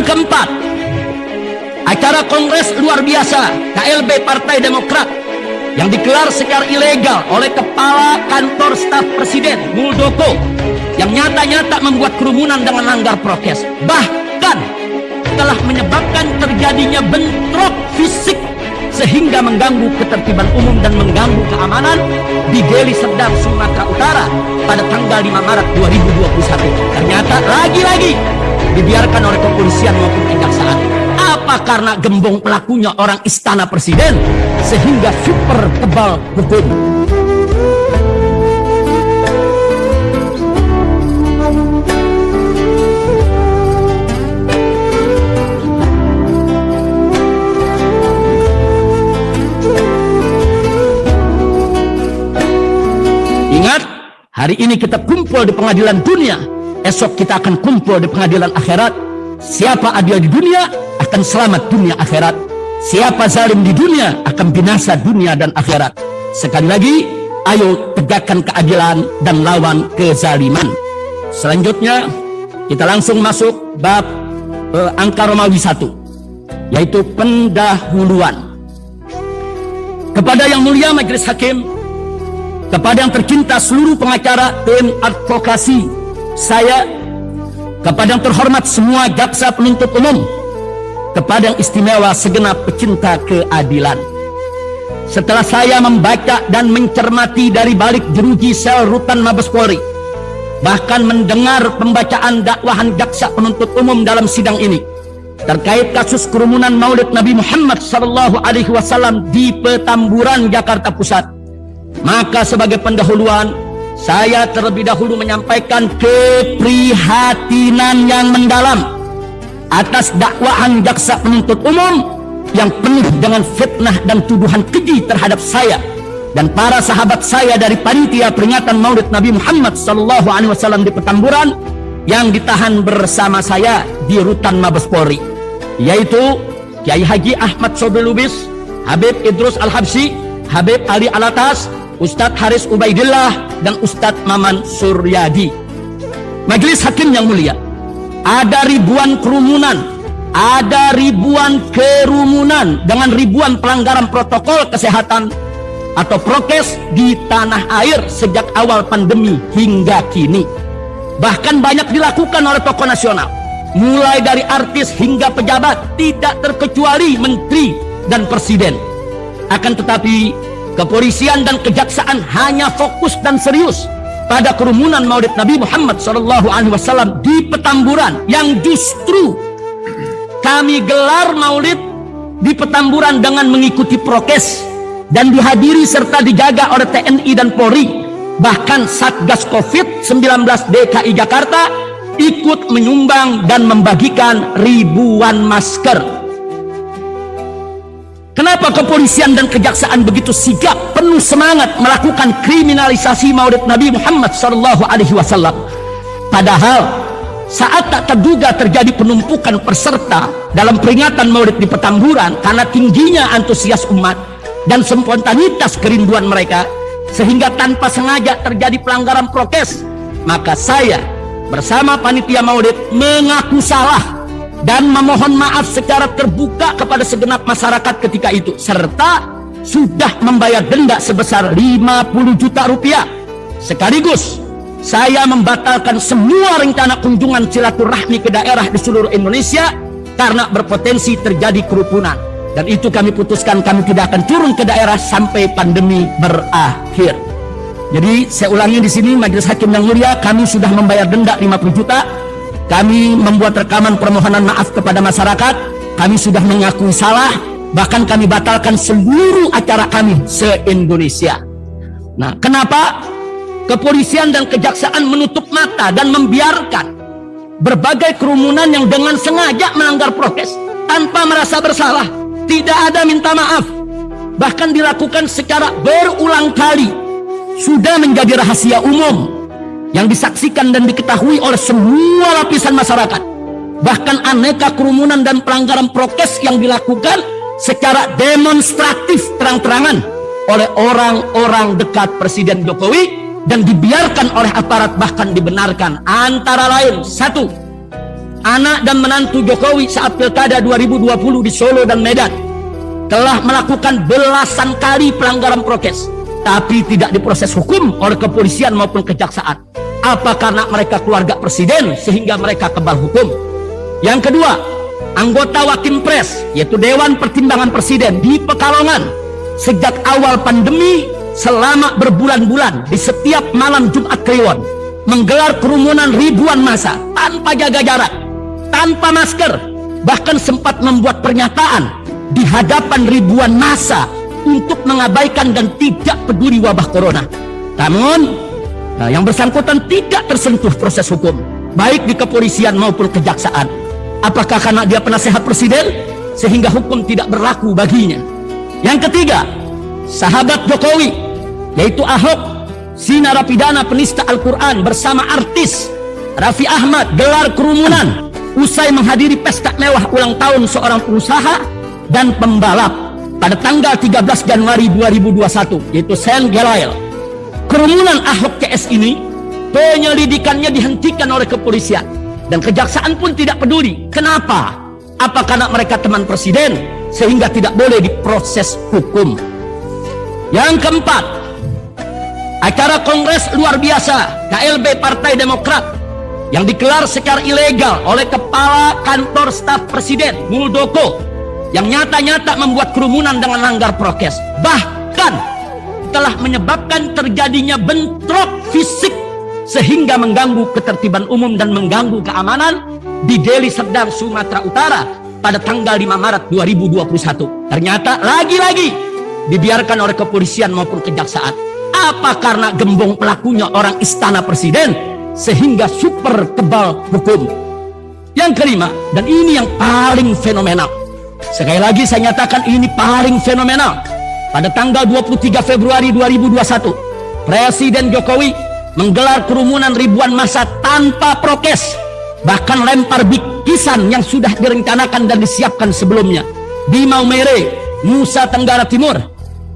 keempat, acara kongres luar biasa KLB Partai Demokrat yang digelar secara ilegal oleh Kepala Kantor Staf Presiden Muldoko, yang nyata-nyata membuat kerumunan dengan langgar prokes, bahkan telah menyebabkan terjadinya bentrok fisik sehingga mengganggu ketertiban umum dan mengganggu keamanan di Deli Serdang, Sumatera Utara pada tanggal 5 Maret 2021. Ternyata lagi-lagi dibiarkan oleh kepolisian maupun kejaksaan. Apa karena gembong pelakunya orang istana presiden sehingga super tebal hukum? Ingat, hari ini kita kumpul di pengadilan dunia, esok kita akan kumpul di pengadilan akhirat. Siapa adil di dunia akan selamat dunia akhirat. Siapa zalim di dunia akan binasa dunia dan akhirat. Sekali lagi, ayo tegakkan keadilan dan lawan kezaliman. Selanjutnya, kita langsung masuk bab angka Romawi 1, yaitu pendahuluan. Kepada yang mulia Majelis Hakim, kepada yang tercinta seluruh pengacara tim advokasi saya, kepada yang terhormat semua jaksa penuntut umum, kepada yang istimewa segenap pecinta keadilan. Setelah saya membaca dan mencermati dari balik jeruji sel rutan Mabes Polri, bahkan mendengar pembacaan dakwahan jaksa penuntut umum dalam sidang ini terkait kasus kerumunan Maulid Nabi Muhammad SAW di Petamburan, Jakarta Pusat, maka sebagai pendahuluan, saya terlebih dahulu menyampaikan keprihatinan yang mendalam atas dakwaan jaksa penuntut umum yang penuh dengan fitnah dan tuduhan keji terhadap saya dan para sahabat saya dari panitia peringatan Maulid Nabi Muhammad SAW di Petamburan yang ditahan bersama saya di rutan Mabes Polri, yaitu Kiai Haji Ahmad Sobri Lubis, Habib Idrus Al-Habsyi, Habib Ali Alatas, Ustadz Haris Ubaidillah, dan Ustadz Maman Suryadi. Majelis Hakim yang mulia, ada ribuan kerumunan, ada ribuan kerumunan dengan ribuan pelanggaran protokol kesehatan atau prokes di tanah air sejak awal pandemi hingga kini. Bahkan banyak dilakukan oleh tokoh nasional, mulai dari artis hingga pejabat, tidak terkecuali menteri dan presiden. Akan tetapi kepolisian dan kejaksaan hanya fokus dan serius pada kerumunan Maulid Nabi Muhammad SAW di Petamburan, yang justru kami gelar Maulid di Petamburan dengan mengikuti prokes dan dihadiri serta dijaga oleh TNI dan Polri. Bahkan Satgas COVID-19 DKI Jakarta ikut menyumbang dan membagikan ribuan masker. Kenapa kepolisian dan kejaksaan begitu sigap, penuh semangat melakukan kriminalisasi Maulid Nabi Muhammad SAW? Padahal saat tak terduga terjadi penumpukan peserta dalam peringatan Maulid di Petamburan karena tingginya antusias umat dan spontanitas kerinduan mereka, sehingga tanpa sengaja terjadi pelanggaran prokes, maka saya bersama panitia Maulid mengaku salah dan memohon maaf secara terbuka kepada segenap masyarakat ketika itu, serta sudah membayar denda sebesar 50 juta rupiah. Sekaligus saya membatalkan semua rencana kunjungan silaturahmi ke daerah di seluruh Indonesia karena berpotensi terjadi kerukunan. Dan itu kami putuskan, kami tidak akan turun ke daerah sampai pandemi berakhir. Jadi saya ulangi di sini, Majelis Hakim yang mulia, kami sudah membayar denda 50 juta. Kami membuat rekaman permohonan maaf kepada masyarakat. Kami sudah mengakui salah, bahkan kami batalkan seluruh acara kami se-Indonesia. Nah, kenapa kepolisian dan kejaksaan menutup mata dan membiarkan berbagai kerumunan yang dengan sengaja melanggar prokes tanpa merasa bersalah, tidak ada minta maaf, bahkan dilakukan secara berulang kali, sudah menjadi rahasia umum yang disaksikan dan diketahui oleh semua lapisan masyarakat. Bahkan aneka kerumunan dan pelanggaran prokes yang dilakukan secara demonstratif terang-terangan oleh orang-orang dekat Presiden Jokowi dan dibiarkan oleh aparat, bahkan dibenarkan. Antara lain, 1, anak dan menantu Jokowi saat Pilkada 2020 di Solo dan Medan, telah melakukan belasan kali pelanggaran prokes, tapi tidak diproses hukum oleh kepolisian maupun kejaksaan. Apa karena mereka keluarga presiden sehingga mereka kebal hukum? Yang kedua, anggota Wakimpres, yaitu Dewan Pertimbangan Presiden di Pekalongan, sejak awal pandemi selama berbulan-bulan di setiap malam Jumat Kliwon menggelar kerumunan ribuan massa tanpa jaga jarak, tanpa masker, bahkan sempat membuat pernyataan di hadapan ribuan massa untuk mengabaikan dan tidak peduli wabah corona. Namun yang bersangkutan tidak tersentuh proses hukum, baik di kepolisian maupun kejaksaan. Apakah karena dia penasehat presiden sehingga hukum tidak berlaku baginya? Yang ketiga, sahabat Jokowi, yaitu Ahok, si narapidana penista Al-Quran bersama artis Raffi Ahmad, gelar kerumunan usai menghadiri pesta mewah ulang tahun seorang pengusaha dan pembalap pada tanggal 13 Januari 2021, yaitu Sen Gelail. Kerumunan Ahok CS ini penyelidikannya dihentikan oleh kepolisian dan kejaksaan pun tidak peduli. Kenapa? Apa karena mereka teman presiden sehingga tidak boleh diproses hukum? Yang keempat, acara kongres luar biasa KLB Partai Demokrat yang digelar secara ilegal oleh Kepala Kantor Staf Presiden Muldoko, yang nyata-nyata membuat kerumunan dengan langgar prokes, bahkan telah menyebabkan terjadinya bentrok fisik sehingga mengganggu ketertiban umum dan mengganggu keamanan di Deli Serdang, Sumatera Utara pada tanggal 5 Maret 2021. Ternyata lagi-lagi dibiarkan oleh kepolisian maupun kejaksaan. Apa karena gembong pelakunya orang istana presiden sehingga super tebal hukum? Yang kelima, dan ini yang paling fenomenal, sekali lagi saya nyatakan ini paling fenomenal, pada tanggal 23 Februari 2021 Presiden Jokowi menggelar kerumunan ribuan massa tanpa prokes, bahkan lempar bingkisan yang sudah direncanakan dan disiapkan sebelumnya di Maumere, Nusa Tenggara Timur.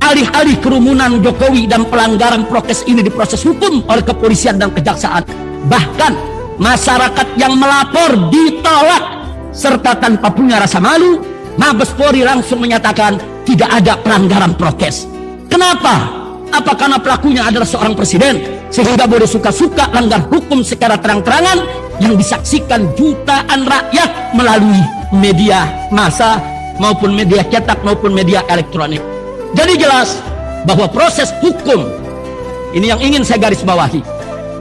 Alih-alih kerumunan Jokowi dan pelanggaran prokes ini diproses hukum oleh kepolisian dan kejaksaan, bahkan masyarakat yang melapor ditolak, serta tanpa punya rasa malu, Mabes Polri langsung menyatakan tidak ada pelanggaran prokes. Kenapa? Apa karena pelakunya adalah seorang presiden sehingga boleh suka-suka langgar hukum secara terang-terangan yang disaksikan jutaan rakyat melalui media massa maupun media cetak maupun media elektronik? Jadi jelas bahwa proses hukum ini yang ingin saya garis bawahi.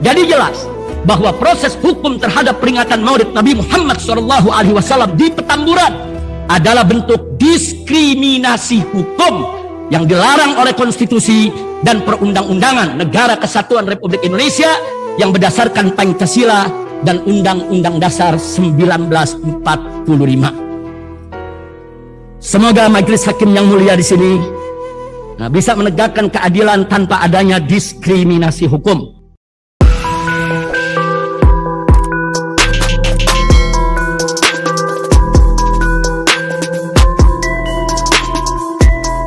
Jadi jelas bahwa proses hukum terhadap peringatan Maulid Nabi Muhammad SAW di Petamburan adalah bentuk diskriminasi hukum yang dilarang oleh konstitusi dan perundang-undangan Negara Kesatuan Republik Indonesia yang berdasarkan Pancasila dan Undang-Undang Dasar 1945. Semoga majelis hakim yang mulia di sini bisa menegakkan keadilan tanpa adanya diskriminasi hukum.